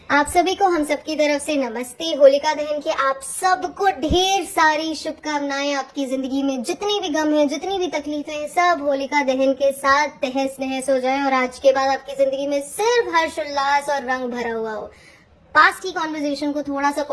आप सभी को हम सबकी तरफ से नमस्ते। होलिका दहन की आप सबको ढेर सारी शुभकामनाएं। आपकी जिंदगी में जितनी भी गम है, जितनी भी तकलीफें हैं, सब होलिका दहन के साथ तहस नहस हो जाए और आज के बाद आपकी जिंदगी में सिर्फ हर्ष उल्लास और रंग भरा हुआ हो। पास्ट की कॉन्वर्जेशन को थोड़ा सा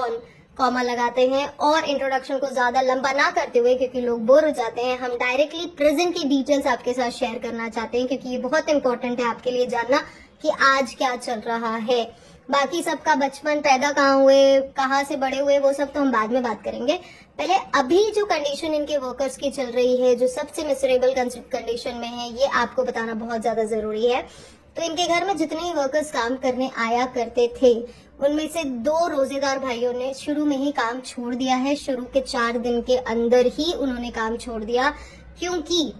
कॉमा लगाते हैं और इंट्रोडक्शन को ज्यादा लंबा ना करते हुए, क्योंकि लोग बोर हो जाते हैं, हम डायरेक्टली प्रेजेंट की डिटेल्स आपके साथ शेयर करना चाहते हैं, क्योंकि ये बहुत इंपॉर्टेंट है आपके लिए जानना कि आज क्या चल रहा है। बाकी सबका बचपन, पैदा कहाँ हुए, कहाँ से बड़े हुए, वो सब तो हम बाद में बात करेंगे। पहले अभी जो कंडीशन इनके वर्कर्स की चल रही है, जो सबसे मिसरेबल कंडीशन में है, ये आपको बताना बहुत ज्यादा जरूरी है। तो इनके घर में जितने वर्कर्स काम करने आया करते थे, उनमें से 2 रोजेदार भाइयों ने शुरू में ही काम छोड़ दिया है। शुरू के 4 दिन के अंदर ही उन्होंने काम छोड़ दिया, क्योंकि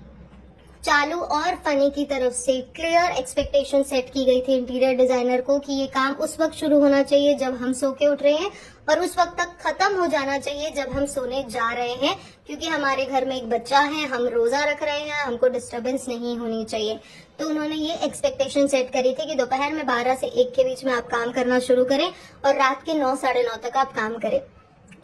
चालू और फनी की तरफ से क्लियर एक्सपेक्टेशन सेट की गई थी इंटीरियर डिजाइनर को कि ये काम उस वक्त शुरू होना चाहिए जब हम सो के उठ रहे हैं और उस वक्त तक खत्म हो जाना चाहिए जब हम सोने जा रहे हैं, क्योंकि हमारे घर में एक बच्चा है, हम रोजा रख रहे हैं, हमको डिस्टरबेंस नहीं होनी चाहिए। तो उन्होंने ये एक्सपेक्टेशन सेट करी थी कि दोपहर में 12 से 1 के बीच में आप काम करना शुरू करें और रात के 9 साढ़े 9 तक आप काम करें।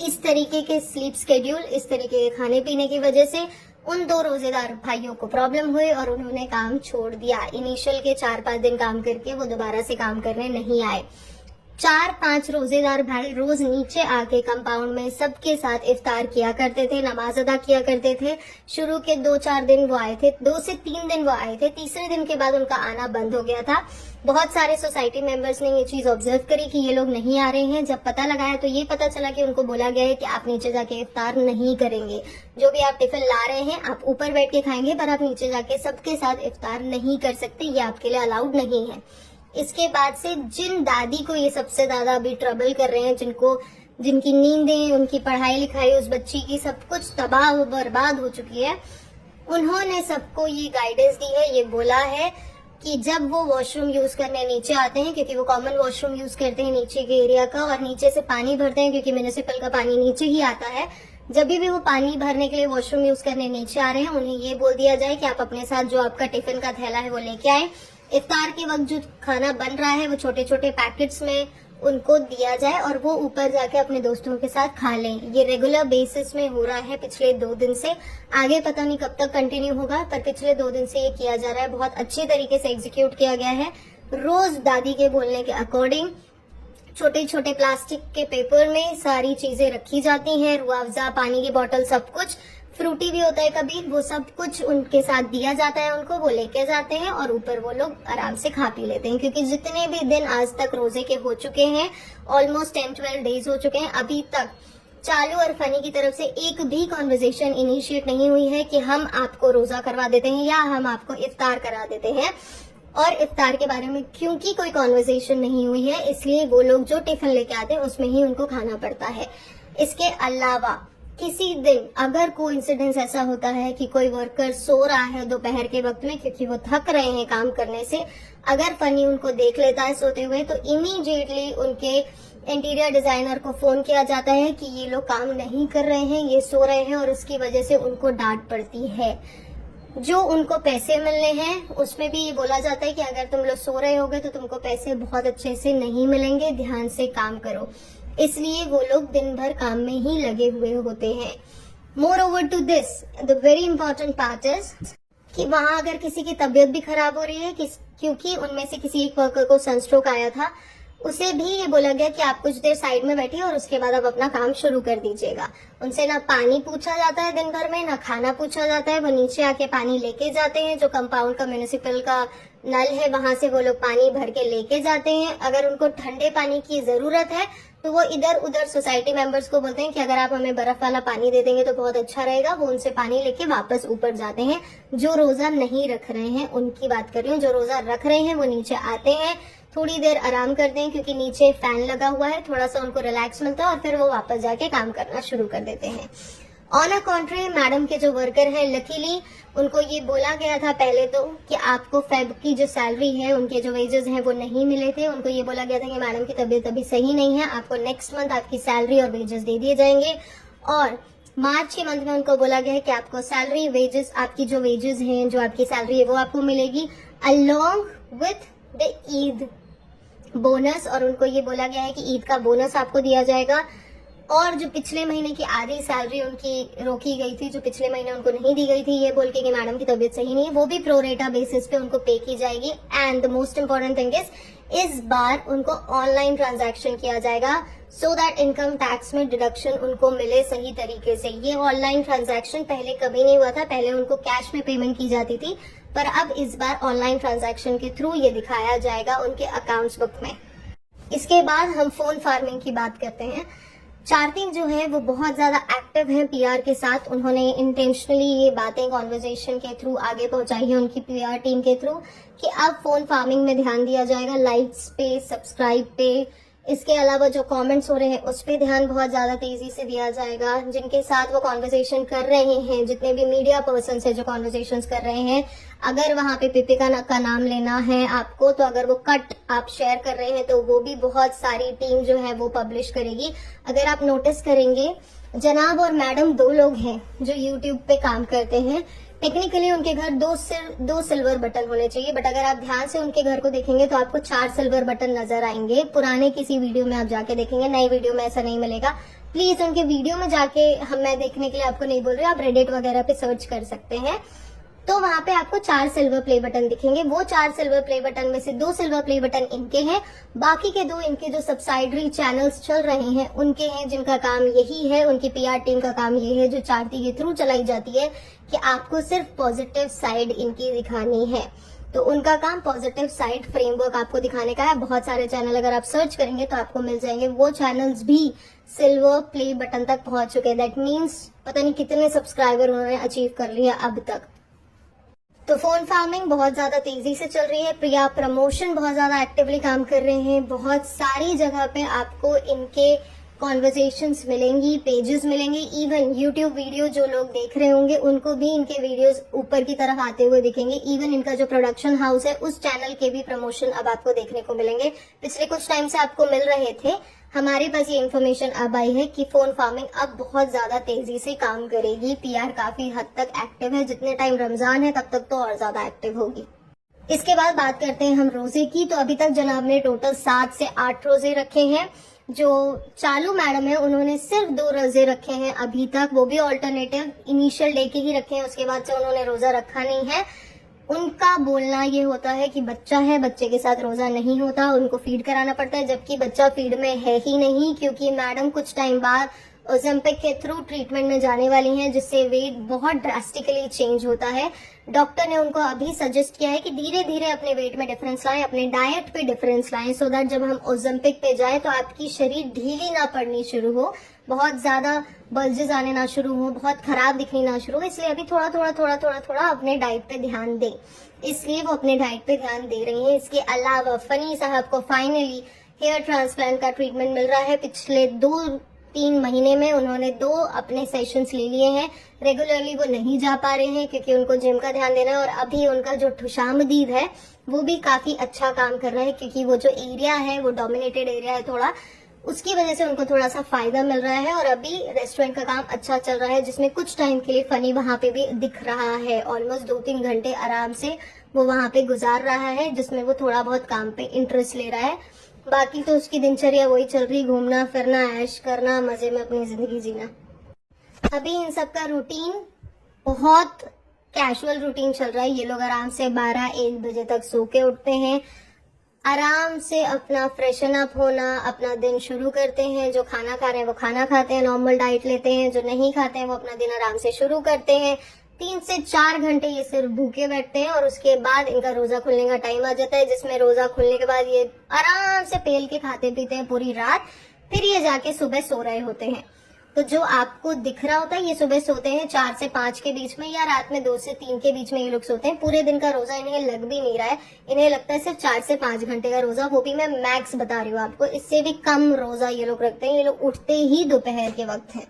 इस तरीके के स्लीप शेड्यूल, इस तरीके के खाने पीने की वजह से उन 2 रोजेदार भाइयों को प्रॉब्लम हुई और उन्होंने काम छोड़ दिया। इनिशियल के 4-5 दिन काम करके वो दोबारा से काम करने नहीं आए। 4-5 रोजेदार भाई रोज नीचे आके कंपाउंड में सबके साथ इफ्तार किया करते थे, नमाज अदा किया करते थे। शुरू के 2-4 दिन वो आए थे, 2 से 3 दिन वो आए थे, तीसरे दिन के बाद उनका आना बंद हो गया था। बहुत सारे सोसाइटी मेंबर्स ने ये चीज ऑब्जर्व करी कि ये लोग नहीं आ रहे हैं। जब पता लगाया तो ये पता चला कि उनको बोला गया है कि आप नीचे जाके इफ्तार नहीं करेंगे, जो भी आप टिफिन ला रहे हैं आप ऊपर बैठ के खाएंगे, पर आप नीचे जाके सबके साथ इफ्तार नहीं कर सकते, ये आपके लिए अलाउड नहीं है। इसके बाद से जिन दादी को ये सबसे ज्यादा अभी ट्रबल कर रहे हैं, जिनकी नींदें, उनकी पढ़ाई लिखाई, उस बच्ची की सब कुछ तबाह बर्बाद हो चुकी है, उन्होंने सबको ये गाइडेंस दी है, ये बोला है कि जब वो वॉशरूम यूज करने नीचे आते हैं, क्योंकि वो कॉमन वॉशरूम यूज करते हैं नीचे के एरिया का और नीचे से पानी भरते हैं, क्योंकि म्युनिसिपल का पानी नीचे ही आता है। जब भी वो पानी भरने के लिए वॉशरूम यूज करने नीचे आ रहे हैं, उन्हें ये बोल दिया जाए कि आप अपने साथ जो आपका टिफिन का थैला है वो लेके आए। इफ्तार के वक्त जो खाना बन रहा है वो छोटे छोटे पैकेट्स में उनको दिया जाए और वो ऊपर जाके अपने दोस्तों के साथ खा लें। ये रेगुलर बेसिस में हो रहा है पिछले 2 दिन से, आगे पता नहीं कब तक कंटिन्यू होगा, पर पिछले 2 दिन से ये किया जा रहा है। बहुत अच्छे तरीके से एग्जीक्यूट किया गया है। रोज दादी के बोलने के अकॉर्डिंग छोटे छोटे प्लास्टिक के पेपर में सारी चीजें रखी जाती हैं, रुआवजा, पानी की बोतल, सब कुछ, फ्रूटी भी होता है कभी, वो सब कुछ उनके साथ दिया जाता है उनको, वो लेके जाते हैं और ऊपर वो लोग आराम से खा पी लेते हैं। क्योंकि जितने भी दिन आज तक रोजे के हो चुके हैं, ऑलमोस्ट 10-12 डेज हो चुके हैं, अभी तक चालू और फनी की तरफ से एक भी कॉन्वर्जेशन इनिशिएट नहीं हुई है कि हम आपको रोजा करवा देते हैं या हम आपको इफ्तार करा देते हैं। और इफ्तार के बारे में क्योंकि कोई कॉन्वर्जेशन नहीं हुई है, इसलिए वो लोग जो टिफिन लेके आते हैं उसमें ही उनको खाना पड़ता है। इसके अलावा किसी दिन अगर कोई इंसिडेंस ऐसा होता है कि कोई वर्कर सो रहा है दोपहर के वक्त में क्योंकि वो थक रहे हैं काम करने से, अगर फनी उनको देख लेता है सोते हुए, तो इमीडिएटली उनके इंटीरियर डिजाइनर को फोन किया जाता है कि ये लोग काम नहीं कर रहे हैं, ये सो रहे हैं, और उसकी वजह से उनको डांट पड़ती है। जो उनको पैसे मिलने हैं उसमें भी ये बोला जाता है कि अगर तुम लोग सो रहे होगे तो तुमको पैसे बहुत अच्छे से नहीं मिलेंगे, ध्यान से काम करो। इसलिए वो लोग दिन भर काम में ही लगे हुए होते हैं। Moreover to this, the very important part is कि वहां अगर किसी की तबीयत भी खराब हो रही है, क्योंकि उनमें से किसी एक वर्कर को सनस्ट्रोक आया था, उसे भी ये बोला गया कि आप कुछ देर साइड में बैठिए और उसके बाद आप अपना काम शुरू कर दीजिएगा। उनसे ना पानी पूछा जाता है दिन भर में, ना खाना पूछा जाता है। वो नीचे आके पानी लेके जाते हैं, जो कंपाउंड का म्युनिसिपल का नल है वहां से वो लोग पानी भर के लेके जाते हैं। अगर उनको ठंडे पानी की जरूरत है तो वो इधर उधर सोसाइटी मेंबर्स को बोलते हैं कि अगर आप हमें बर्फ वाला पानी दे देंगे तो बहुत अच्छा रहेगा। वो उनसे पानी लेके वापस ऊपर जाते हैं। जो रोजा नहीं रख रहे हैं उनकी बात कर रही हूँ, जो रोजा रख रहे हैं वो नीचे आते हैं, थोड़ी देर आराम करते हैं क्योंकि नीचे फैन लगा हुआ है, थोड़ा सा उनको रिलैक्स मिलता है और फिर वो वापस जाके काम करना शुरू कर देते हैं। ऑन अ कॉन्ट्री, मैडम के जो वर्कर हैं, लकीली उनको ये बोला गया था पहले तो कि आपको फेब की जो सैलरी है, उनके जो वेजेस हैं वो नहीं मिले थे। उनको ये बोला गया था कि मैडम की तबीयत अभी सही नहीं है, आपको नेक्स्ट मंथ आपकी सैलरी और वेजेस दे दिए जाएंगे। और मार्च के मंथ में उनको बोला गया है कि आपको सैलरी, वेजेस, आपकी जो वेजेस हैं, जो आपकी सैलरी है वो आपको मिलेगी along with the Eid. Bonus, और उनको ये बोला गया है कि ईद का बोनस आपको दिया जाएगा। और जो पिछले महीने की आधी सैलरी उनकी रोकी गई थी, जो पिछले महीने उनको नहीं दी गई थी ये बोल के कि मैडम की तबीयत सही नहीं है, वो भी प्रोरेटा बेसिस पे उनको पे की जाएगी। And the most important thing is इस बार उनको ऑनलाइन ट्रांजैक्शन किया जाएगा सो दैट इनकम टैक्स में डिडक्शन उनको मिले सही तरीके से। ये ऑनलाइन ट्रांजैक्शन पहले कभी नहीं हुआ था, पहले उनको कैश में पेमेंट की जाती थी, पर अब इस बार ऑनलाइन ट्रांजैक्शन के थ्रू ये दिखाया जाएगा उनके अकाउंट्स बुक में। इसके बाद हम फोन फार्मिंग की बात करते हैं। चार्टिंग जो है वो बहुत ज्यादा एक्टिव है पीआर के साथ। उन्होंने इंटेंशनली ये बातें कॉन्वर्जेशन के थ्रू आगे पहुंचाई है उनकी पीआर टीम के थ्रू कि अब फोन फार्मिंग में ध्यान दिया जाएगा, लाइक्स पे, सब्सक्राइब पे। इसके अलावा जो कमेंट्स हो रहे हैं उस पे ध्यान बहुत ज्यादा तेजी से दिया जाएगा। जिनके साथ वो कॉन्वर्सेशन कर रहे हैं, जितने भी मीडिया पर्सन है जो कॉन्वर्सेशंस कर रहे हैं, अगर वहां पे पिपिका का नाम लेना है आपको, तो अगर वो कट आप शेयर कर रहे हैं तो वो भी बहुत सारी टीम जो है वो पब्लिश करेगी। अगर आप नोटिस करेंगे, जनाब और मैडम 2 लोग हैं जो यूट्यूब पे काम करते हैं। टेक्निकली उनके घर 2 सिल्वर बटन होने चाहिए, बट अगर आप ध्यान से उनके घर को देखेंगे तो आपको 4 सिल्वर बटन नजर आएंगे। पुराने किसी वीडियो में आप जाके देखेंगे, नई वीडियो में ऐसा नहीं मिलेगा। प्लीज उनके वीडियो में जाके मैं देखने के लिए आपको नहीं बोल रही, आप रेडिट वगैरह पे सर्च कर सकते हैं, तो वहां पे आपको 4 सिल्वर प्ले बटन दिखेंगे। वो 4 सिल्वर प्ले बटन में से 2 सिल्वर प्ले बटन इनके हैं, बाकी के 2 इनके जो सब्सिडरी चैनल्स चल रहे हैं उनके हैं, जिनका काम यही है, उनकी पीआर टीम का काम यही है जो चार्टी के थ्रू चलाई जाती है कि आपको सिर्फ पॉजिटिव साइड इनकी दिखानी है। तो उनका काम पॉजिटिव साइड फ्रेमवर्क आपको दिखाने का है। बहुत सारे चैनल अगर आप सर्च करेंगे तो आपको मिल जाएंगे, वो चैनल्स भी सिल्वर प्ले बटन तक पहुंच चुके हैं। दैट मीन्स पता नहीं कितने सब्सक्राइबर उन्होंने अचीव कर लिया अब तक। तो फोन फार्मिंग बहुत ज्यादा तेजी से चल रही है। प्रिया प्रमोशन बहुत ज्यादा एक्टिवली काम कर रहे हैं। बहुत सारी जगह पे आपको इनके कॉन्वर्सेशंस मिलेंगी, पेजेस मिलेंगे। इवन यूट्यूब वीडियो जो लोग देख रहे होंगे उनको भी इनके वीडियोस ऊपर की तरफ आते हुए दिखेंगे। इवन इनका जो प्रोडक्शन हाउस है उस चैनल के भी प्रमोशन अब आपको देखने को मिलेंगे। पिछले कुछ टाइम से आपको मिल रहे थे, हमारे पास ये इन्फॉर्मेशन अब आई है कि फोन फार्मिंग अब बहुत ज्यादा तेजी से काम करेगी। पीआर काफी हद तक एक्टिव है, जितने टाइम रमजान है तब तक तो और ज्यादा एक्टिव होगी। इसके बाद बात करते हैं हम रोजे की। तो अभी तक जनाब ने टोटल 7 से 8 रोजे रखे हैं। जो चालू मैडम है उन्होंने सिर्फ 2 रोजे रखे हैं अभी तक, वो भी ऑल्टरनेटिव इनिशियल डे के ही रखे हैं, उसके बाद से उन्होंने रोजा रखा नहीं है। उनका बोलना ये होता है कि बच्चा है, बच्चे के साथ रोजा नहीं होता, उनको फीड कराना पड़ता है, जबकि बच्चा फीड में है ही नहीं, क्योंकि मैडम कुछ टाइम बाद ओजेम्पिक के थ्रू ट्रीटमेंट में जाने वाली हैं, जिससे वेट बहुत ड्रास्टिकली चेंज होता है। डॉक्टर ने उनको अभी सजेस्ट किया है कि धीरे धीरे अपने वेट में डिफरेंस लाएं, अपने डाइट पे डिफरेंस लाएं, सो दैट जब हम ओजेम्पिक पे जाए तो आपकी शरीर ढीली ना पड़नी शुरू हो, बहुत ज्यादा बल्जेस आने ना शुरू हो, बहुत खराब दिखनी ना शुरू हो। इसलिए अभी थोड़ा अपने डाइट पे ध्यान दें, इसलिए वो अपने डाइट पे ध्यान दे रही हैं। इसके अलावा फनी साहब को फाइनली हेयर ट्रांसप्लांट का ट्रीटमेंट मिल रहा है। पिछले 2-3 महीने में उन्होंने 2 अपने सेशंस ले लिए हैं। रेगुलरली वो नहीं जा पा रहे हैं क्योंकि उनको जिम का ध्यान देना है, और अभी उनका जो खुशामदीद है वो भी काफी अच्छा काम कर रहा है, क्योंकि वो जो एरिया है वो डोमिनेटेड एरिया है थोड़ा, उसकी वजह से उनको थोड़ा सा फायदा मिल रहा है। और अभी रेस्टोरेंट का काम अच्छा चल रहा है, जिसमें कुछ टाइम के लिए फनी वहां पे भी दिख रहा है। ऑलमोस्ट 2-3 घंटे आराम से वो वहां पे गुजार रहा है, जिसमें वो थोड़ा बहुत काम पे इंटरेस्ट ले रहा है। बाकी तो उसकी दिनचर्या वही चल रही, घूमना फिरना, ऐश करना, मजे में अपनी जिंदगी जीना। अभी इन सब का रूटीन बहुत कैजुअल रूटीन चल रहा है। ये लोग आराम से 12-1 बजे तक सो के उठते हैं, आराम से अपना फ्रेशन अप होना, अपना दिन शुरू करते हैं। जो खाना खा रहे हैं वो खाना खाते हैं, नॉर्मल डाइट लेते हैं। जो नहीं खाते हैं वो अपना दिन आराम से शुरू करते हैं। 3 से 4 घंटे ये सिर्फ भूखे बैठते हैं, और उसके बाद इनका रोजा खुलने का टाइम आ जाता है, जिसमें रोजा खुलने के बाद ये आराम से पेल के खाते पीते हैं पूरी रात, फिर ये जाके सुबह सो रहे होते हैं। तो जो आपको दिख रहा होता है, ये सुबह सोते हैं 4 से 5 के बीच में, या रात में 2 से 3 के बीच में ये लोग सोते हैं। पूरे दिन का रोजा इन्हें लग भी नहीं रहा है, इन्हें लगता है सिर्फ 4 से 5 घंटे का रोजा, वो भी मैं मैक्स बता रही हूँ आपको। इससे भी कम रोजा ये लोग रखते हैं। ये लोग उठते ही दोपहर के वक्त है।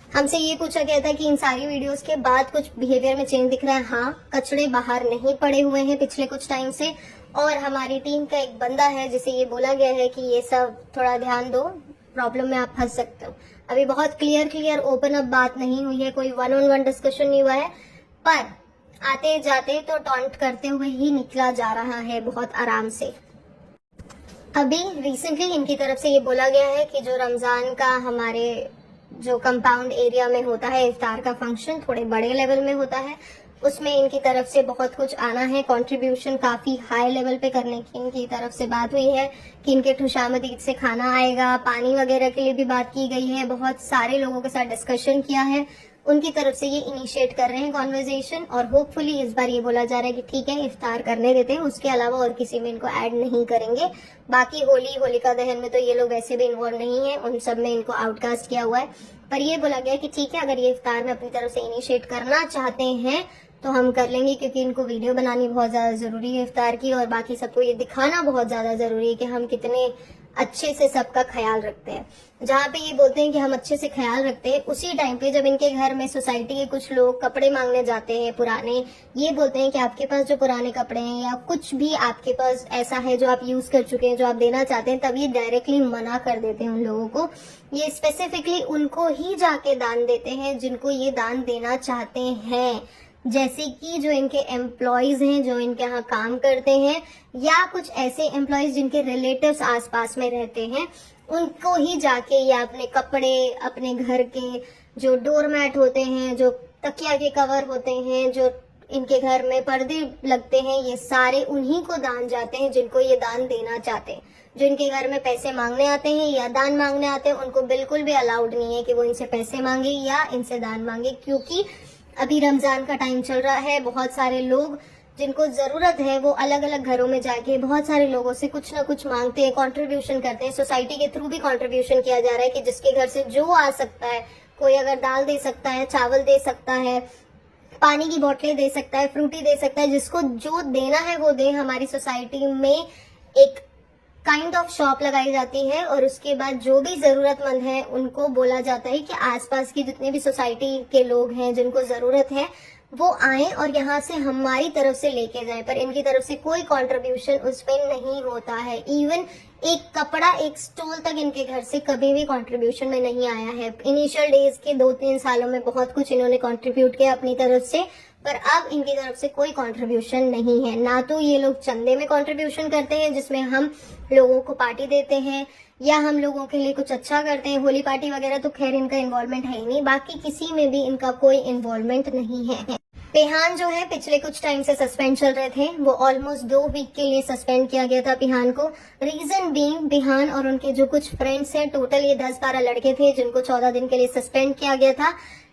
हमसे ये पूछा गया था कि इन सारी वीडियोस के बाद कुछ बिहेवियर में चेंज दिख रहा है। हाँ, कचड़े बाहर नहीं पड़े हुए हैं पिछले कुछ टाइम से, और हमारी टीम का एक बंदा है जिसे ये बोला गया है कि ये सब थोड़ा ध्यान दो, प्रॉब्लम में आप फंस सकते हो। अभी बहुत क्लियर ओपन अप बात नहीं हुई है, कोई 1-on-1 डिस्कशन नहीं हुआ है, पर आते जाते तो टॉन्ट करते हुए ही निकला जा रहा है बहुत आराम से। अभी रिसेंटली इनकी तरफ से ये बोला गया है कि जो रमजान का हमारे जो कंपाउंड एरिया में होता है इफ्तार का फंक्शन थोड़े बड़े लेवल में होता है, उसमें इनकी तरफ से बहुत कुछ आना है, कंट्रीब्यूशन काफी हाई लेवल पे करने की इनकी तरफ से बात हुई है कि इनके खुशामद ईद से खाना आएगा, पानी वगैरह के लिए भी बात की गई है, बहुत सारे लोगों के साथ डिस्कशन किया है, उनकी तरफ से ये इनिशिएट कर रहे हैं कॉन्वर्जेशन और होपफुली इस बार ये बोला जा रहा है कि ठीक है इफ्तार करने देते हैं, उसके अलावा और किसी में इनको ऐड नहीं करेंगे। बाकी होलिका दहन में तो ये लोग वैसे भी इन्वॉल्व नहीं है, उन सब में इनको आउटकास्ट किया हुआ है, पर ये बोला गया कि ठीक है अगर ये इफ्तार में अपनी तरफ से इनिशिएट करना चाहते हैं तो हम कर लेंगे, क्योंकि इनको वीडियो बनानी बहुत ज्यादा जरूरी है इफ्तार की और बाकी सबको ये दिखाना बहुत ज्यादा जरूरी है कि हम कितने अच्छे से सबका ख्याल रखते हैं। जहाँ पे ये बोलते हैं कि हम अच्छे से ख्याल रखते हैं, उसी टाइम पे जब इनके घर में सोसाइटी के कुछ लोग कपड़े मांगने जाते हैं पुराने, ये बोलते हैं कि आपके पास जो पुराने कपड़े हैं या कुछ भी आपके पास ऐसा है जो आप यूज कर चुके हैं जो आप देना चाहते हैं, तब ये डायरेक्टली मना कर देते हैं उन लोगों को। ये स्पेसिफिकली उनको ही जाके दान देते हैं जिनको ये दान देना चाहते हैं, जैसे कि जो इनके एम्प्लॉयज हैं जो इनके यहाँ काम करते हैं या कुछ ऐसे एम्प्लॉयज जिनके रिलेटिव्स आसपास में रहते हैं, उनको ही जाके या अपने कपड़े, अपने घर के जो डोरमैट होते हैं, जो तकिया के कवर होते हैं, जो इनके घर में पर्दे लगते हैं, ये सारे उन्हीं को दान जाते हैं जिनको ये दान देना चाहते हैं। जो इनके घर में पैसे मांगने आते हैं या दान मांगने आते हैं, उनको बिल्कुल भी अलाउड नहीं है कि वो इनसे पैसे मांगे या इनसे दान मांगे, क्योंकि अभी रमजान का टाइम चल रहा है। बहुत सारे लोग जिनको जरूरत है वो अलग अलग घरों में जाके बहुत सारे लोगों से कुछ ना कुछ मांगते हैं, कंट्रीब्यूशन करते हैं। सोसाइटी के थ्रू भी कंट्रीब्यूशन किया जा रहा है कि जिसके घर से जो आ सकता है, कोई अगर दाल दे सकता है, चावल दे सकता है, पानी की बोतलें दे सकता है, फ्रूटी दे सकता है, जिसको जो देना है वो दे। हमारी सोसाइटी में एक काइंड ऑफ शॉप लगाई जाती है और उसके बाद जो भी जरूरतमंद है उनको बोला जाता है कि आसपास की जितने भी सोसाइटी के लोग हैं जिनको जरूरत है वो आए और यहाँ से हमारी तरफ से लेके जाए, पर इनकी तरफ से कोई कंट्रीब्यूशन उसमें नहीं होता है। इवन एक कपड़ा, एक स्टूल तक इनके घर से कभी भी कंट्रीब्यूशन में नहीं आया है। इनिशियल डेज के 2-3 सालों में बहुत कुछ इन्होंने कंट्रीब्यूट किया अपनी तरफ से, पर अब इनकी तरफ से कोई कंट्रीब्यूशन नहीं है। ना तो ये लोग चंदे में कंट्रीब्यूशन करते हैं जिसमें हम लोगों को पार्टी देते हैं या हम लोगों के लिए कुछ अच्छा करते हैं, होली पार्टी वगैरह तो खैर इनका इन्वॉल्वमेंट है ही नहीं, बाकी किसी में भी इनका कोई इन्वॉल्वमेंट नहीं है। पिहान जो है पिछले कुछ टाइम से सस्पेंड चल रहे थे, वो ऑलमोस्ट 2 वीक के लिए सस्पेंड किया गया था पिहान को। रीजन बीइंग पिहान और उनके जो कुछ फ्रेंड्स हैं, टोटल ये 10-12 लड़के थे जिनको 14 दिन के लिए सस्पेंड किया गया था।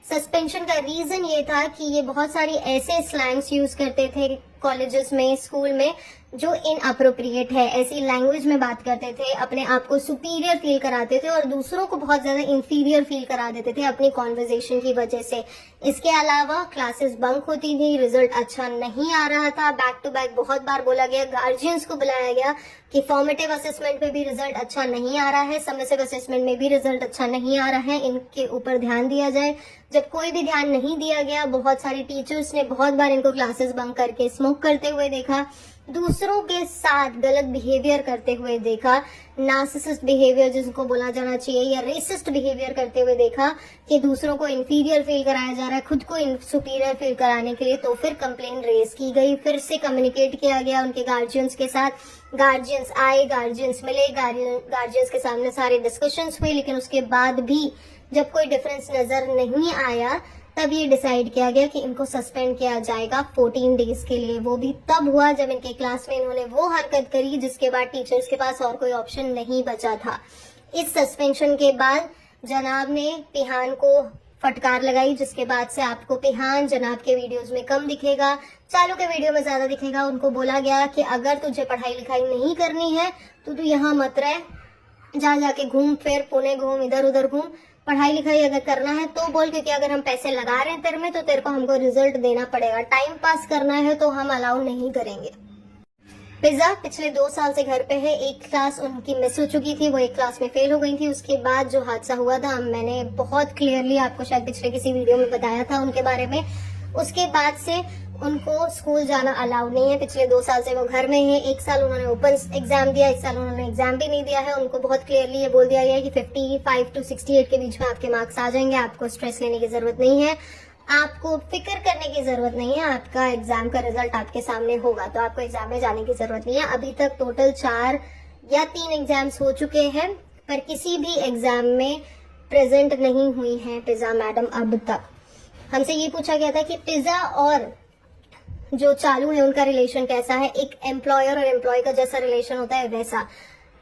सस्पेंशन का रीजन ये था कि ये बहुत सारी ऐसे स्लैंग्स यूज करते थे कॉलेजेस में, स्कूल में, जो इनअप्रोप्रिएट है। ऐसी लैंग्वेज में बात करते थे, अपने आप को सुपीरियर फील कराते थे और दूसरों को बहुत ज्यादा इंफीरियर फील करा देते थे अपनी कॉन्वर्जेशन की वजह से। इसके अलावा क्लासेस बंक होती थी, रिजल्ट अच्छा नहीं आ रहा था, बैक टू बैक बहुत बार बोला गया, गार्जियंस को बुलाया गया कि फॉर्मेटिव असेसमेंट में भी रिजल्ट अच्छा नहीं आ रहा है, सबमिसिव असेसमेंट में भी रिजल्ट अच्छा नहीं आ रहा है, इनके ऊपर ध्यान दिया जाए। जब कोई भी ध्यान नहीं दिया गया, बहुत सारे टीचर्स ने बहुत बार इनको क्लासेस बंक करके स्मोक करते हुए देखा, दूसरों के साथ गलत बिहेवियर करते हुए देखा, नार्सिसिस्ट बिहेवियर जिसको बोला जाना चाहिए, या रेसिस्ट बिहेवियर करते हुए देखा कि दूसरों को इंफीरियर फील कराया जा रहा है खुद को सुपीरियर फील कराने के लिए। तो फिर कंप्लेंट रेज की गई, फिर से कम्युनिकेट किया गया उनके गार्जियंस के साथ। गार्जियंस आए, गार्जियंस मिले, गार्जियंस के सामने सारे डिस्कशंस हुए, लेकिन उसके बाद भी जब कोई डिफरेंस नजर नहीं आया तब ये डिसाइड किया गया कि इनको सस्पेंड किया जाएगा 14 डेज के लिए। वो भी तब हुआ जब इनके क्लास में इन्होंने वो हरकत करी जिसके बाद टीचर्स के पास और कोई ऑप्शन नहीं बचा था। इस सस्पेंशन के बाद जनाब ने पिहान को फटकार लगाई, जिसके बाद से आपको पिहान जनाब के वीडियोस में कम दिखेगा, चालू के वीडियो में ज्यादा दिखेगा। उनको बोला गया कि अगर तुझे पढ़ाई लिखाई नहीं करनी है तो तू यहाँ मत रह, जाके घूम फिर, पुणे घूम, इधर उधर घूम। पढ़ाई लिखाई अगर करना है तो बोल, क्योंकि अगर हम पैसे लगा रहे हैं तेरे में तो तेरे को हमको रिजल्ट देना पड़ेगा। टाइम पास करना है तो हम अलाउ नहीं करेंगे। पिज्जा पिछले 2 साल से घर पे है। एक क्लास उनकी मिस हो चुकी थी, वो एक क्लास में फेल हो गई थी। उसके बाद जो हादसा हुआ था मैंने बहुत क्लियरली आपको शायद पिछले किसी वीडियो में बताया था उनके बारे में। उसके बाद से उनको स्कूल जाना अलाउड नहीं है। पिछले 2 साल से वो घर में है। 1 साल उन्होंने ओपन एग्जाम दिया, 1 साल उन्होंने एग्जाम भी नहीं दिया है। उनको बहुत क्लियरली ये बोल दिया गया है कि 55 to 68 के बीच में आपके मार्क्स आ जाएंगे, आपको स्ट्रेस लेने की जरूरत नहीं है, आपको फिक्र करने की जरूरत नहीं है, आपका एग्जाम का रिजल्ट आपके सामने होगा, तो आपको एग्जाम में जाने की जरूरत नहीं है। अभी तक टोटल 4 या 3 एग्जाम्स हो चुके हैं, पर किसी भी एग्जाम में प्रेजेंट नहीं हुई हैं पिज़्ज़ा मैडम अब तक। हमसे ये पूछा गया था कि पिज़्ज़ा और जो चालू है उनका रिलेशन कैसा है। एक एम्प्लॉयर और एम्प्लॉय का जैसा रिलेशन होता है वैसा।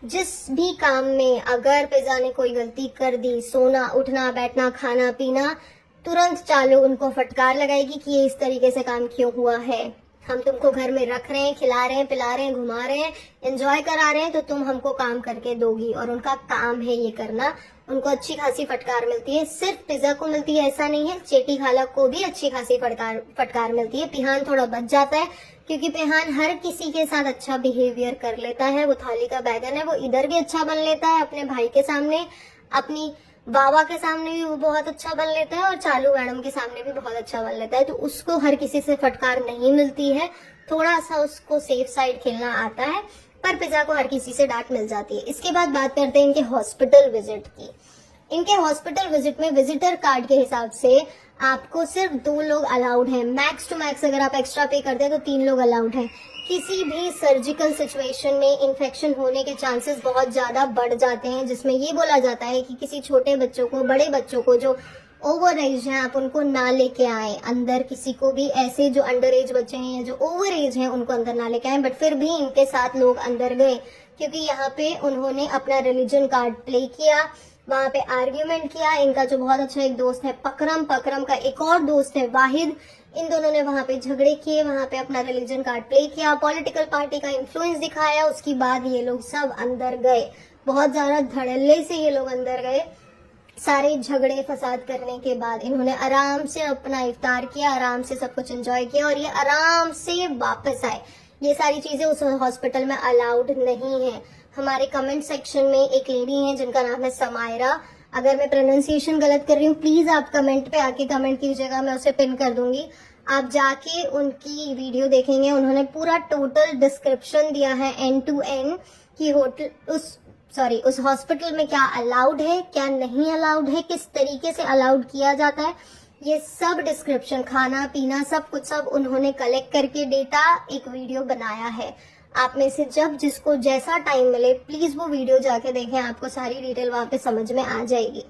जिस भी काम में अगर पिज़्ज़ा ने कोई गलती कर दी, सोना उठना बैठना खाना पीना, तुरंत चालू उनको फटकार लगाएगी कि ये इस तरीके से काम क्यों हुआ है। हम तुमको घर में रख रहे हैं, खिला रहे हैं, पिला रहे हैं, घुमा रहे हैं, एंजॉय करा रहे हैं, तो तुम हमको काम करके दोगी। और उनका काम है ये करना। उनको अच्छी खासी फटकार मिलती है। सिर्फ पिज़्ज़ा को मिलती है ऐसा नहीं है, चेटी खाला को भी अच्छी खासी फटकार मिलती है। पिहान थोड़ा बच जाता है क्योंकि पिहान हर किसी के साथ अच्छा बिहेवियर कर लेता है। वो थाली का बैगन है, वो इधर भी अच्छा बन लेता है, अपने भाई के सामने, अपनी बाबा के सामने भी वो बहुत अच्छा बन लेता है, और चालू मैडम के सामने भी बहुत अच्छा बन लेता है। तो उसको हर किसी से फटकार नहीं मिलती है। थोड़ा सा उसको सेफ साइड खेलना आता है, पर पिज़्ज़ा को हर किसी से डांट मिल जाती है। इसके बाद बात करते हैं इनके हॉस्पिटल विजिट की। इनके हॉस्पिटल विजिट में विजिटर कार्ड के हिसाब से आपको सिर्फ 2 लोग अलाउड हैं। मैक्स टू मैक्स अगर आप एक्स्ट्रा पे करते हैं तो 3 लोग अलाउड हैं। किसी भी सर्जिकल सिचुएशन में इन्फेक्शन होने के चांसेस बहुत ज्यादा बढ़ जाते हैं, जिसमें ये बोला जाता है कि किसी छोटे बच्चों को, बड़े बच्चों को जो ओवर एज हैं, आप उनको ना लेके आए अंदर। किसी को भी ऐसे जो अंडर एज बच्चे हैं या जो ओवर एज हैं उनको अंदर ना लेके आए। बट फिर भी इनके साथ लोग अंदर गए क्योंकि यहाँ पे उन्होंने अपना रिलीजन कार्ड प्ले किया, वहां पे आर्ग्यूमेंट किया। इनका जो बहुत अच्छा एक दोस्त है पकरम, पकरम का एक और दोस्त है वाहिद, इन दोनों ने वहां पे झगड़े किए, वहां पे अपना रिलीजन कार्ड प्ले किया, पॉलिटिकल पार्टी का इन्फ्लुएंस दिखाया। उसके बाद ये लोग सब अंदर गए, बहुत ज्यादा धड़ल्ले से ये लोग अंदर गए। सारे झगड़े फसाद करने के बाद इन्होंने आराम से अपना इफ्तार किया, आराम से सब कुछ एंजॉय किया और ये आराम से वापस आए। ये सारी चीजें उस हॉस्पिटल में अलाउड नहीं है। हमारे कमेंट सेक्शन में एक लेडी है जिनका नाम है समायरा। अगर मैं प्रोनाउंसिएशन गलत कर रही हूँ प्लीज आप कमेंट पे आके कमेंट कीजिएगा, मैं उसे पिन कर दूंगी। आप जाके उनकी वीडियो देखेंगे, उन्होंने पूरा टोटल डिस्क्रिप्शन दिया है एंड टू एंड कि उस हॉस्पिटल में क्या अलाउड है, क्या नहीं अलाउड है, किस तरीके से अलाउड किया जाता है। ये सब डिस्क्रिप्शन, खाना पीना सब कुछ, सब उन्होंने कलेक्ट करके डेटा एक वीडियो बनाया है। आप में से जब जिसको जैसा टाइम मिले प्लीज वो वीडियो जाके देखें, आपको सारी डिटेल वहां पे समझ में आ जाएगी।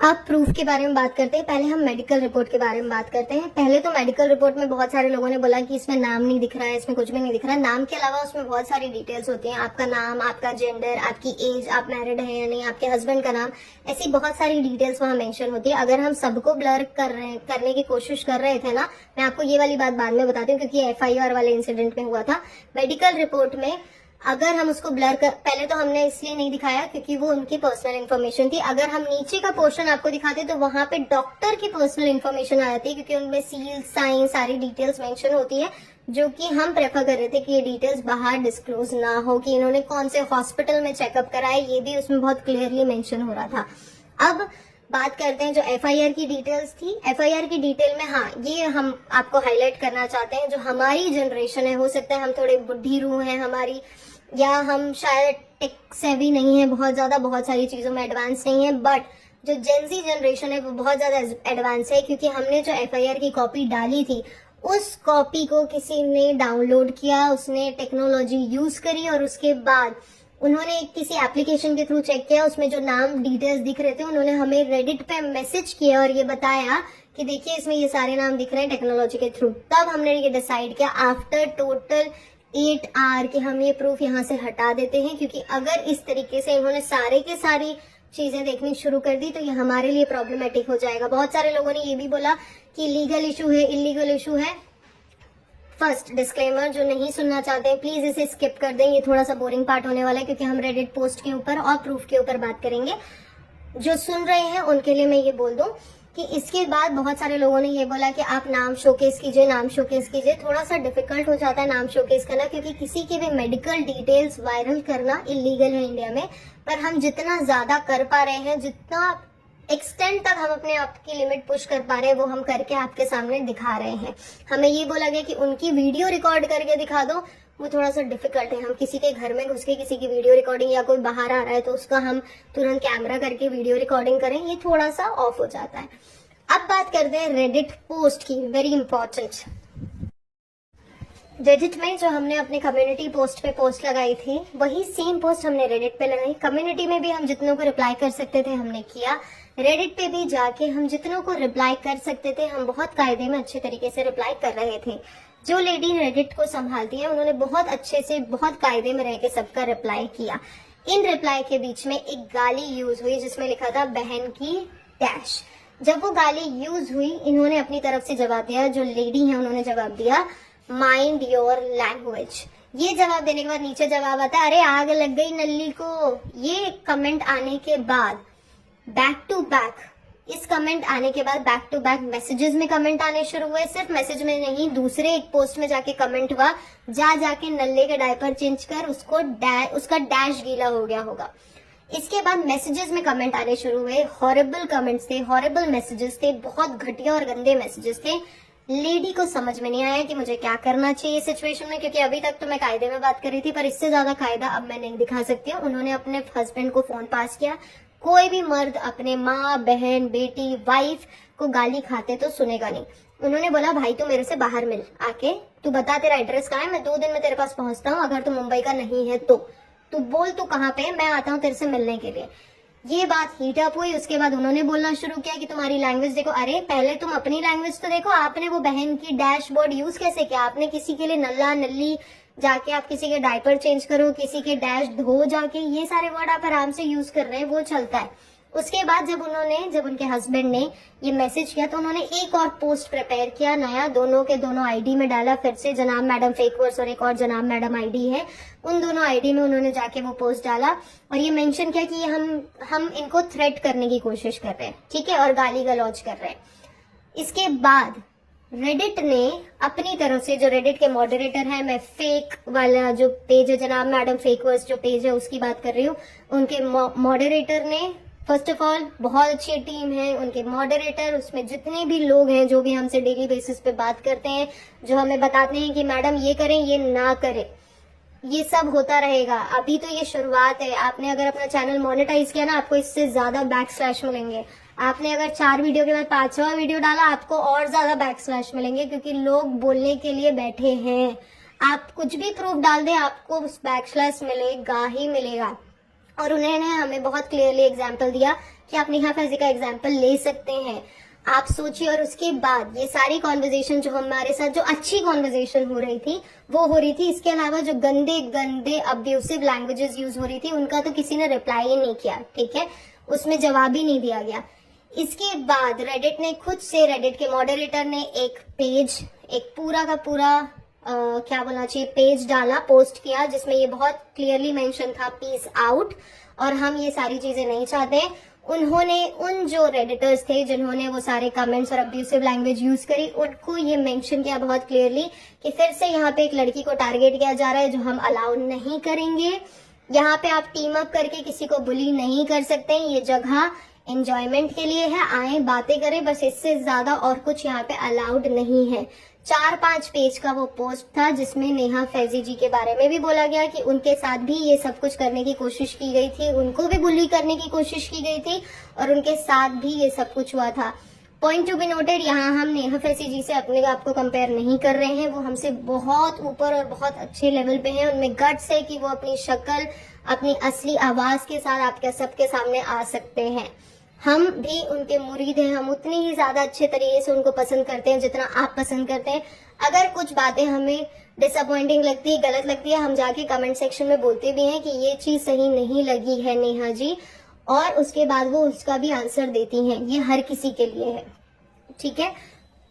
अब प्रूफ के बारे में बात करते हैं। पहले हम मेडिकल रिपोर्ट के बारे में बात करते हैं। पहले तो मेडिकल रिपोर्ट में बहुत सारे लोगों ने बोला कि इसमें नाम नहीं दिख रहा है, इसमें कुछ भी नहीं दिख रहा है। नाम के अलावा उसमें बहुत सारी डिटेल्स होती हैं, आपका नाम, आपका जेंडर, आपकी एज, आप मैरिड हैं या नहीं, आपके हस्बैंड का नाम, ऐसी बहुत सारी डिटेल्स वहाँ मेंशन होती है। अगर हम सबको ब्लर करने की कोशिश कर रहे थे ना, मैं आपको ये वाली बात बाद में बताती हूँ क्योंकि FIR वाले इंसिडेंट में हुआ था। मेडिकल रिपोर्ट में अगर हम उसको ब्लर कर, पहले तो हमने इसलिए नहीं दिखाया क्योंकि वो उनकी पर्सनल इन्फॉर्मेशन थी। अगर हम नीचे का पोर्शन आपको दिखाते तो वहां पे डॉक्टर की पर्सनल इन्फॉर्मेशन आ जाती है क्योंकि उनमें सील, साइन, सारी डिटेल्स मेंशन होती है, जो कि हम प्रेफर कर रहे थे कि ये डिटेल्स बाहर डिस्क्लोज ना हो, कि इन्होंने कौन से हॉस्पिटल में चेकअप कराया ये भी उसमें बहुत क्लियरली मेंशन हो रहा था। अब बात करते हैं जो FIR की डिटेल्स थी। FIR की डिटेल में हाँ, ये हम आपको हाईलाइट करना चाहते हैं, जो हमारी जनरेशन है, हो सकता है हम थोड़े बुढ़ी रूह हैं हमारी, या हम शायद टेक सेवी नहीं है बहुत ज्यादा, बहुत सारी चीजों में एडवांस नहीं है, बट जो जेनजी जनरेशन है वो बहुत ज्यादा एडवांस है क्योंकि हमने जो FIR की कॉपी डाली थी उस कॉपी को किसी ने डाउनलोड किया, उसने टेक्नोलॉजी यूज करी और उसके बाद उन्होंने किसी एप्लीकेशन के थ्रू चेक किया, उसमें जो नाम डिटेल्स दिख रहे थे उन्होंने हमें रेडिट पे मैसेज किया और ये बताया कि देखिए इसमें ये सारे नाम दिख रहे हैं टेक्नोलॉजी के थ्रू। तब हमने ये डिसाइड किया आफ्टर टोटल 8 आवर कि हम ये प्रूफ यहाँ से हटा देते हैं, क्योंकि अगर इस तरीके से इन्होंने सारे के सारी चीजें देखनी शुरू कर दी तो ये हमारे लिए प्रॉब्लमेटिक हो जाएगा। बहुत सारे लोगों ने ये भी बोला कि लीगल इशू है, इलीगल इशू है। फर्स्ट डिस्क्लेमर, जो नहीं सुनना चाहते हैं प्लीज इसे स्किप कर दें, ये थोड़ा सा बोरिंग पार्ट होने वाला है क्योंकि हम रेडिट पोस्ट के ऊपर और प्रूफ के ऊपर बात करेंगे। जो सुन रहे हैं उनके लिए मैं ये बोल दूं कि इसके बाद बहुत सारे लोगों ने ये बोला कि आप नाम शोकेस कीजिए, नाम शोकेस कीजिए। थोड़ा सा डिफिकल्ट हो जाता है नाम शोकेस करना क्योंकि किसी के भी मेडिकल डिटेल्स वायरल करना इलीगल है इंडिया में, पर हम जितना ज्यादा कर पा रहे हैं, जितना एक्सटेंड तक हम अपने आप की लिमिट पुश कर पा रहे हैं वो हम करके आपके सामने दिखा रहे हैं। हमें ये बोला गया कि उनकी वीडियो रिकॉर्ड करके दिखा दो, वो थोड़ा सा डिफिकल्ट है। हम किसी के घर में घुस के किसी की वीडियो रिकॉर्डिंग, या कोई बाहर आ रहा है तो उसका हम तुरंत कैमरा करके वीडियो रिकॉर्डिंग करें, ये थोड़ा सा ऑफ हो जाता है। अब बात करते हैं रेडिट पोस्ट की, वेरी इंपॉर्टेंट। रेडिट में जो हमने अपने कम्युनिटी पोस्ट पे पोस्ट लगाई थी वही सेम पोस्ट हमने रेडिट पे लगाई। कम्युनिटी में भी हम जितनों को रिप्लाई कर सकते थे हमने किया, रेडिट पे भी जाके हम जितनों को रिप्लाई कर सकते थे हम बहुत कायदे में अच्छे तरीके से रिप्लाई कर रहे थे। जो लेडी रेडिट को संभालती है उन्होंने बहुत अच्छे से बहुत कायदे में रह के सबका रिप्लाई किया। इन रिप्लाई के बीच में एक गाली यूज हुई जिसमें लिखा था बहन की डैश। जब वो गाली यूज हुई इन्होंने अपनी तरफ से जवाब दिया, जो लेडी है उन्होंने जवाब दिया माइंड योर लैंग्वेज। ये जवाब देने के बाद नीचे जवाब आता है अरे आग लग गई नल्ली को। ये कमेंट आने के बाद बैक टू बैक, इस कमेंट आने के बाद बैक टू बैक मैसेजेस में कमेंट आने शुरू हुए। सिर्फ मैसेज में नहीं, दूसरे एक पोस्ट में जाके कमेंट हुआ जाके नल्ले के डायपर चेंज कर, उसका डैश गीला हो गया होगा। इसके बाद मैसेजेस में कमेंट आने शुरू हुए। हॉरेबल कमेंट्स थे, हॉरेबल मैसेजेस थे, बहुत घटिया और गंदे मैसेजेस थे। लेडी को समझ में नहीं आया कि मुझे क्या करना चाहिए इस सिचुएशन में, क्योंकि अभी तक तो मैं कायदे में बात कर रही थी पर इससे ज्यादा कायदा अब मैं नहीं दिखा सकती हूँ। उन्होंने अपने हस्बैंड को फोन पास किया। कोई भी मर्द अपने माँ, बहन, बेटी, वाइफ को गाली खाते तो सुनेगा नहीं। उन्होंने बोला भाई तू मेरे से बाहर मिल आके, तू बता तेरा एड्रेस कहाँ है, मैं 2 दिन में तेरे पास पहुंचता हूँ। अगर तू मुंबई का नहीं है तो तू बोल तू कहाँ पे है, मैं आता हूँ तेरे से मिलने के लिए। ये बात हीट अप हुई। उसके बाद उन्होंने बोलना शुरू किया कि तुम्हारी लैंग्वेज देखो। अरे पहले तुम अपनी लैंग्वेज तो देखो, आपने वो बहन की डैशबोर्ड यूज कैसे किया? आपने किसी के लिए नल्ला नल्ली जाके आप किसी के डायपर चेंज करो, किसी के डैश धो जाके, ये सारे वर्ड आप आराम से यूज कर रहे हैं, वो चलता है। उसके बाद जब उनके हस्बैंड ने ये मैसेज किया तो उन्होंने एक और पोस्ट प्रिपेयर किया नया, दोनों के दोनों आईडी में डाला। फिर से जनाब मैडम फेकवर्स और एक और जनाब मैडम आईडी है, उन दोनों आईडी में उन्होंने जाके वो पोस्ट डाला और ये मेंशन किया कि हम इनको थ्रेट करने की कोशिश कर रहे हैं, ठीक है, और गाली गलौज कर रहे हैं। इसके बाद रेडिट ने अपनी तरफ से, जो रेडिट के मॉडरेटर है, मैं फेक वाला जो पेज है जनाब मैडम फेकवर्स जो पेज है उसकी बात कर रही हूँ, उनके मॉडरेटर ने फर्स्ट ऑफ ऑल बहुत अच्छी टीम है उनके मॉडरेटर। उसमें जितने भी लोग हैं जो भी हमसे डेली बेसिस पे बात करते हैं, जो हमें बताते हैं कि मैडम ये करें ये ना करें, ये सब होता रहेगा। अभी तो ये शुरुआत है। आपने अगर अपना चैनल मोनेटाइज किया ना, आपको इससे ज्यादा बैक स्लैश मिलेंगे। आपने अगर 4 वीडियो के बाद 5वां वीडियो डाला, आपको और ज्यादा बैक स्लैश मिलेंगे, क्योंकि लोग बोलने के लिए बैठे हैं। आप कुछ भी प्रूफ डाल दें, आपको बैक स्लैश मिलेगा ही मिलेगा। और उन्होंने हमें बहुत क्लियरली एग्जाम्पल दिया कि आप नेहा फैजी का एग्जाम्पल ले सकते हैं। आप सोचिए। और उसके बाद ये सारी कॉन्वर्जेशन जो हमारे साथ, जो अच्छी कॉन्वर्जेशन हो रही थी वो हो रही थी, इसके अलावा जो गंदे गंदे अब्यूसिव लैंग्वेजेस यूज हो रही थी उनका तो किसी ने रिप्लाई ही नहीं किया, ठीक है, उसमें जवाब ही नहीं दिया गया। इसके बाद रेडिट ने खुद से, रेडिट के मॉडरेटर ने एक पेज, एक पूरा का पूरा क्या बोलना चाहिए, पेज डाला, पोस्ट किया, जिसमें ये बहुत क्लियरली मेंशन था पीस आउट, और हम ये सारी चीजें नहीं चाहते। उन्होंने उन जो रेडिटर्स थे जिन्होंने वो सारे कमेंट्स और अब्यूसिव लैंग्वेज यूज करी, उनको ये मेंशन किया बहुत क्लियरली कि फिर से यहाँ पे एक लड़की को टारगेट किया जा रहा है जो हम अलाउ नहीं करेंगे। यहाँ पे आप टीम अप करके किसी को बुली नहीं कर सकते। ये जगह एंजॉयमेंट के लिए है, आए बातें करें, बस इससे ज्यादा और कुछ यहाँ पे अलाउड नहीं है। 4-5 पेज का वो पोस्ट था जिसमें नेहा फैजी जी के बारे में भी बोला गया कि उनके साथ भी ये सब कुछ करने की कोशिश की गई थी, उनको भी बुली करने की कोशिश की गई थी और उनके साथ भी ये सब कुछ हुआ था। पॉइंट टू बी नोटेड, यहाँ हम नेहा फैजी जी से अपने आप को कंपेयर नहीं कर रहे हैं। वो हमसे बहुत ऊपर और बहुत अच्छे लेवल पे हैं। उनमें गट्स है कि वो अपनी शक्ल, अपनी असली आवाज के साथ आपके सबके सामने आ सकते हैं। हम भी उनके मुरीद हैं, हम उतनी ही ज्यादा अच्छे तरीके से उनको पसंद करते हैं जितना आप पसंद करते हैं। अगर कुछ बातें हमें डिसअपॉइंटिंग लगती है, गलत लगती है, हम जाके कमेंट सेक्शन में बोलते भी हैं कि ये चीज सही नहीं लगी है नेहा जी, और उसके बाद वो उसका भी आंसर देती हैं। ये हर किसी के लिए है, ठीक है।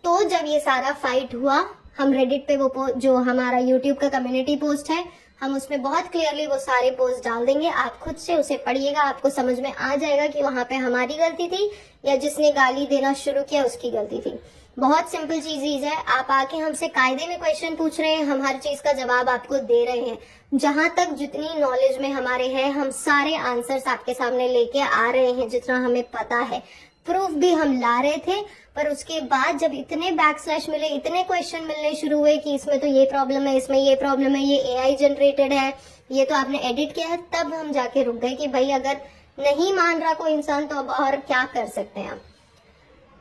तो जब ये सारा फाइट हुआ, हम रेडिट पे वो जो हमारा यूट्यूब का कम्युनिटी पोस्ट है, हम उसमें बहुत क्लियरली वो सारे पोस्ट डाल देंगे। आप खुद से उसे पढ़िएगा, आपको समझ में आ जाएगा कि वहां पे हमारी गलती थी या जिसने गाली देना शुरू किया उसकी गलती थी। बहुत सिंपल चीज है। आप आके हमसे कायदे में क्वेश्चन पूछ रहे हैं, हम हर चीज का जवाब आपको दे रहे हैं। जहां तक जितनी नॉलेज में हमारे है, हम सारे आंसर्स आपके सामने लेके आ रहे हैं जितना हमें पता है। प्रूफ भी हम ला रहे थे, पर उसके बाद जब इतने बैकस्लैश मिले, इतने क्वेश्चन मिलने शुरू हुए कि इसमें तो ये प्रॉब्लम है, इसमें ये प्रॉब्लम है, ये एआई जनरेटेड है, ये तो आपने एडिट किया है, तब हम जाके रुक गए कि भाई अगर नहीं मान रहा कोई इंसान तो अब और क्या कर सकते हैं।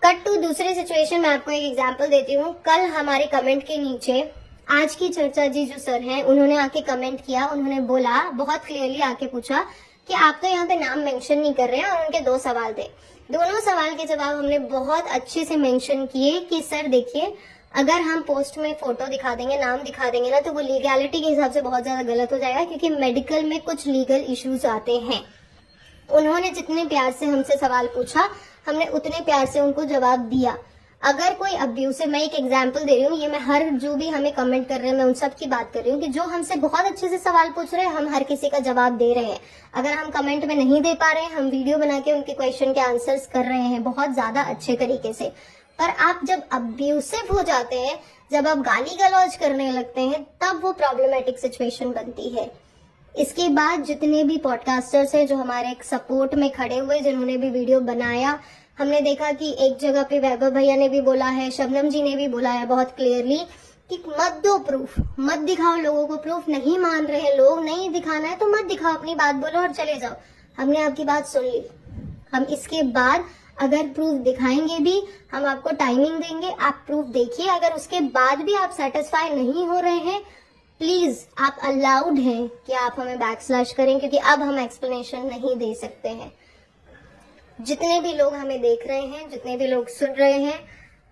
कट टू दूसरी सिचुएशन, मैं आपको एक एग्जांपल देती हूँ। कल हमारे कमेंट के नीचे आज की चर्चा जी जो सर हैं उन्होंने आके कमेंट किया, उन्होंने बोला, बहुत क्लियरली आके पूछा कि आप तो यहाँ पे नाम मेंशन नहीं कर रहे हैं, और उनके 2 सवाल थे। दोनों सवाल के जवाब हमने बहुत अच्छे से मेंशन किए कि सर देखिए, अगर हम पोस्ट में फोटो दिखा देंगे, नाम दिखा देंगे ना, तो वो लीगैलिटी के हिसाब से बहुत ज्यादा गलत हो जाएगा, क्योंकि मेडिकल में कुछ लीगल इश्यूज आते हैं। उन्होंने जितने प्यार से हमसे सवाल पूछा, हमने उतने प्यार से उनको जवाब दिया। अगर कोई अब्यूसिव, मैं एक एग्जांपल दे रही हूँ, ये मैं हर जो भी हमें कमेंट कर रहे हैं मैं उन सब की बात कर रही हूँ कि जो हमसे बहुत अच्छे से सवाल पूछ रहे हैं, हम हर किसी का जवाब दे रहे हैं। अगर हम कमेंट में नहीं दे पा रहे हैं, हम वीडियो बना के उनके क्वेश्चन के आंसर्स कर रहे हैं बहुत ज्यादा अच्छे तरीके से। पर आप जब अब्यूसिव हो जाते हैं, जब आप गाली गलौज करने लगते हैं, तब वो प्रॉब्लमेटिक सिचुएशन बनती है। इसके बाद जितने भी पॉडकास्टर्स हैं जो हमारे सपोर्ट में खड़े हुए, जिन्होंने भी वीडियो बनाया, हमने देखा कि एक जगह पे वैभव भैया ने भी बोला है, शबनम जी ने भी बोला है बहुत क्लियरली कि मत दो प्रूफ, मत दिखाओ लोगों को प्रूफ। नहीं मान रहे हैं लोग, नहीं दिखाना है तो मत दिखाओ, अपनी बात बोलो और चले जाओ। हमने आपकी बात सुन ली। हम इसके बाद अगर प्रूफ दिखाएंगे भी, हम आपको टाइमिंग देंगे, आप प्रूफ देखिए। अगर उसके बाद भी आप सेटिस्फाई नहीं हो रहे हैं, प्लीज आप अलाउड हैं कि आप हमें बैकस्लैश करें, क्योंकि अब हम एक्सप्लेनेशन नहीं दे सकते हैं। जितने भी लोग हमें देख रहे हैं, जितने भी लोग सुन रहे हैं,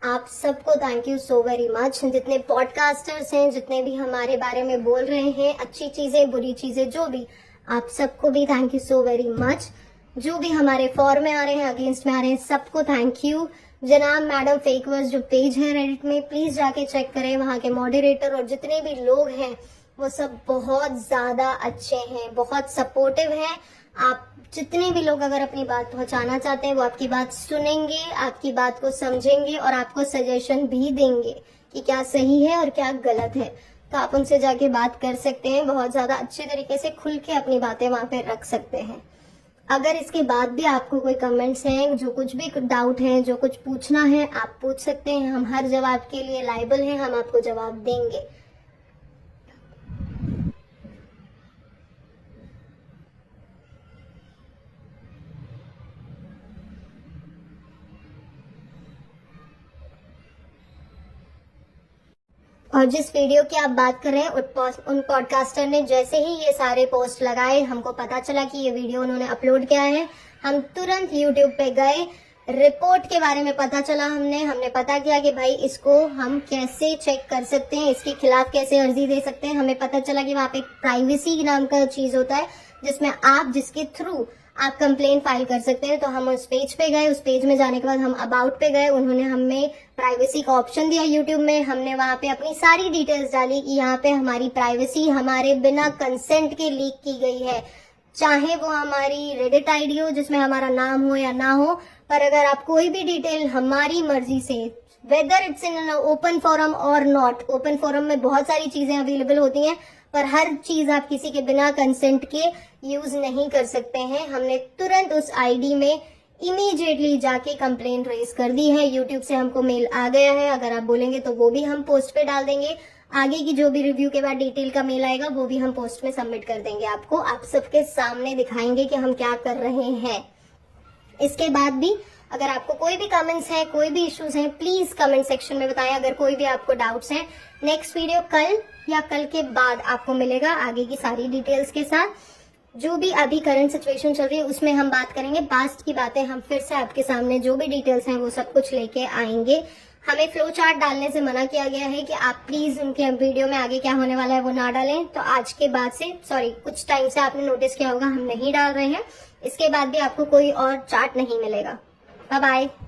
आप सबको thank you so very much. जितने पॉडकास्टर्स हैं, जितने भी हमारे बारे में बोल रहे हैं, अच्छी चीजें बुरी चीजें जो भी, आप सबको भी thank you so very much. जो भी हमारे फॉर में आ रहे हैं, अगेंस्ट में आ रहे हैं, सबको थैंक यू। जनाब मैडम फेकवर्स जो पेज है रेडिट में, प्लीज जाके चेक करें। वहां के मॉडरेटर और जितने भी लोग हैं वो सब बहुत ज्यादा अच्छे हैं, बहुत सपोर्टिव हैं। आप जितने भी लोग अगर अपनी बात पहुंचाना चाहते हैं, वो आपकी बात सुनेंगे, आपकी बात को समझेंगे और आपको सजेशन भी देंगे कि क्या सही है और क्या गलत है। तो आप उनसे जाके बात कर सकते हैं, बहुत ज्यादा अच्छे तरीके से खुल के अपनी बातें वहां पे रख सकते हैं। अगर इसके बाद भी आपको कोई कमेंट्स हैं, जो कुछ भी डाउट है, जो कुछ पूछना है, आप पूछ सकते हैं। हम हर जवाब के लिए लायबल हैं, हम आपको जवाब देंगे। और जिस वीडियो की आप बात कर रहे हैं, उन पॉडकास्टर ने जैसे ही ये सारे पोस्ट लगाए, हमको पता चला कि ये वीडियो उन्होंने अपलोड किया है, हम तुरंत यूट्यूब पे गए, रिपोर्ट के बारे में पता चला। हमने पता किया कि भाई इसको हम कैसे चेक कर सकते हैं, इसके खिलाफ कैसे अर्जी दे सकते हैं। हमें पता चला कि वहाँ पे प्राइवेसी नाम का चीज होता है, जिसमें आप जिसके थ्रू आप कंप्लेन फाइल कर सकते हैं। तो हम उस पेज पे गए, उस पेज में जाने के बाद हम अबाउट पे गए, उन्होंने हमें प्राइवेसी का ऑप्शन दिया यूट्यूब में। हमने वहां पे अपनी सारी डिटेल्स डाली कि यहाँ पे हमारी प्राइवेसी हमारे बिना कंसेंट के लीक की गई है, चाहे वो हमारी रेडिट आईडी हो जिसमें हमारा नाम हो या ना हो। पर अगर आप कोई भी डिटेल हमारी मर्जी से, whether it's in open forum और नॉट, ओपन फोरम में बहुत सारी चीजें अवेलेबल होती हैं, पर हर चीज आप किसी के बिना कंसेंट के यूज नहीं कर सकते हैं। हमने तुरंत उस आईडी में इमीडिएटली जाके कंप्लेंट रेज कर दी है। यूट्यूब से हमको मेल आ गया है, अगर आप बोलेंगे तो वो भी हम पोस्ट पे डाल देंगे। आगे की जो भी रिव्यू के बाद डिटेल का मेल आएगा वो भी हम पोस्ट में सबमिट कर देंगे आपको, आप सबके सामने दिखाएंगे कि हम क्या कर रहे हैं। इसके बाद भी अगर आपको कोई भी कमेंट्स हैं, कोई भी इश्यूज हैं, प्लीज कमेंट सेक्शन में बताएं। अगर कोई भी आपको डाउट्स हैं, नेक्स्ट वीडियो कल या कल के बाद आपको मिलेगा आगे की सारी डिटेल्स के साथ। जो भी अभी करंट सिचुएशन चल रही है उसमें हम बात करेंगे, पास्ट की बातें हम फिर से आपके सामने जो भी डिटेल्स हैं वो सब कुछ लेके आएंगे। हमें फ्लो चार्ट डालने से मना किया गया है कि आप प्लीज उनके वीडियो में आगे क्या होने वाला है वो ना डालें। तो आज के बाद से, कुछ टाइम से आपने नोटिस किया होगा हम नहीं डाल रहे हैं। इसके बाद भी आपको कोई और चार्ट नहीं मिलेगा। Bye bye.